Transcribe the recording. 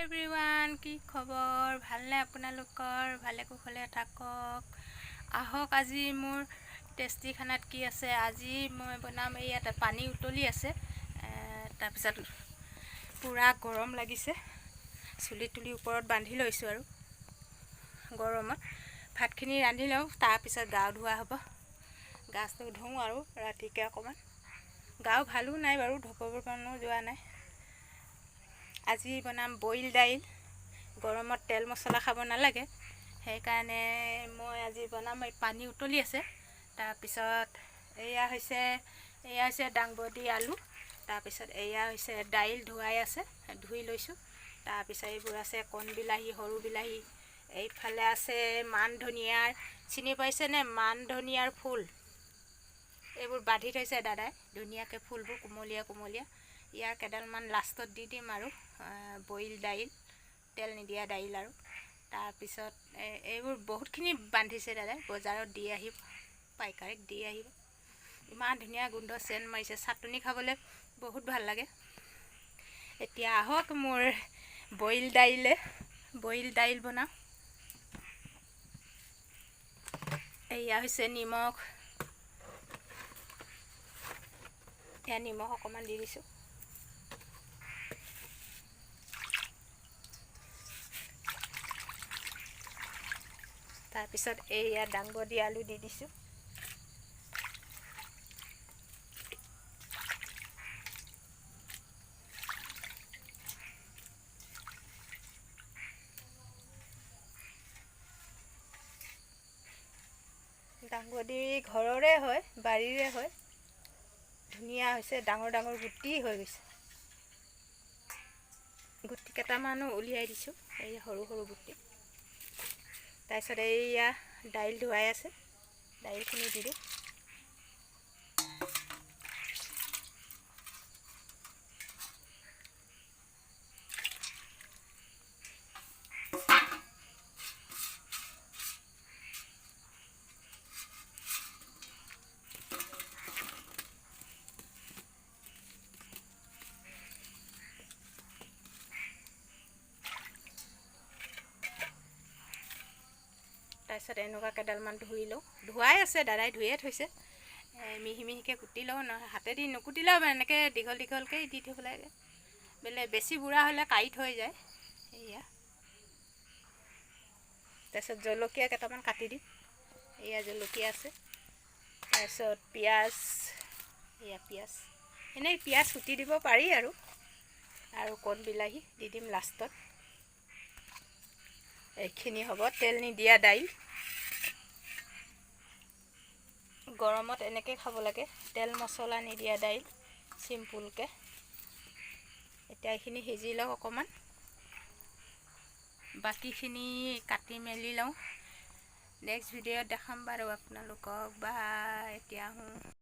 Everyone, কি খবৰ? ভালনে আপোনালোকৰ? ভালে কুশলে থাকক। আহক আজি মোৰ টেষ্টি খানাত কি আছে। আজি মই বনাম, ইয়াত পানী উতলি আছে, তাৰপিছত পূৰা গৰম লাগিছে, চুলি তুলি ওপৰত বান্ধি লৈছোঁ আৰু গৰমত ভাতখিনি ৰান্ধি লওঁ, তাৰপিছত গা ধোৱা হ'ব। গাটো ধুওঁ আৰু ৰাতিকৈ অকণমান। গাও ভালো নাই বাৰু, ধুবৰ কাৰণেও যোৱা নাই। আজি বনাম বইল দাইল। গৰমত তেল মছলা খাব নালাগে, সেইকাৰণে মই আজি বনাম। পানী উতলি আছে, তাৰপিছত এয়া হৈছে দাংবডি আলু, তাৰপিছত এয়া হৈছে দাইল ধুৱাই আছে, ধুই লৈছোঁ। তাৰপিছত এইবোৰ আছে কণ বিলাহী, সৰু বিলাহী, এইফালে আছে মান ধনিয়াৰ, চিনি পাইছেনে? মান ধনিয়াৰ ফুল, এইবোৰ বান্ধি থৈছে দাদাই ধুনীয়াকৈ, ফুলবোৰ কুমলীয়া কুমলীয়া। ইয়াৰ কেইডালমান লাষ্টত দি দিম আৰু বইল দাইল, তেল নিদিয়া দাইল। আৰু তাৰপিছত এইবোৰ বহুতখিনি বান্ধিছে দাদাই, বজাৰত দি আহিব, পাইকাৰীক দি আহিব। ইমান ধুনীয়া গোন্ধ চেন মাৰিছে, চাটনি খাবলৈ বহুত ভাল লাগে। এতিয়া আহক মোৰ বইল দাইল বনাওঁ। এয়া হৈছে নিমখ, এয়া নিমখ অকণমান দি দিছোঁ। তাৰপিছত এয়া দাংবডি আলু দি দিছোঁ। দাংবডি ঘৰৰে হয়, বাৰীৰে হয়, ধুনীয়া হৈছে, ডাঙৰ ডাঙৰ গুটি হৈ গৈছে। গুটি কেইটামানো উলিয়াই দিছোঁ, এই সৰু সৰু গুটি। তাৰপিছত এইয়া দাইল ধুৱাই আছে, দাইলখিনি দি দিওঁ। তাৰপিছত এনেকুৱা কেইডালমান ধুই লওঁ, ধুৱাই আছে দাদাই, ধুয়ে থৈছে। মিহি মিহিকৈ কুটি লওঁ, নহয় হাতেদি নুকুটিলেও এনেকৈ দীঘল দীঘলকৈ দি থ'ব লাগে, বোলে বেছি বুঢ়া হ'লে কাঁইট হৈ যায়। এয়া তাৰপিছত জলকীয়া কেইটামান কাটি দিম, এয়া জলকীয়া আছে। তাৰপিছত পিঁয়াজ, এয়া পিঁয়াজ, এনেই পিঁয়াজ কুটি দিব পাৰি আৰু কণ বিলাহী দি দিম লাষ্টত। এইখিনি হ'ব তেল নিদিয়া দাইল। গৰমত এনেকৈ খাব লাগে, তেল মছলা নিদিয়া দাইল, চিম্পুলকৈ। এতিয়া এইখিনি সিজি লওক অকণমান, বাকীখিনি কাটি মেলি লওঁ। নেক্সট ভিডিঅ'ত দেখাম বাৰু আপোনালোকক। বা এতিয়া আহোঁ।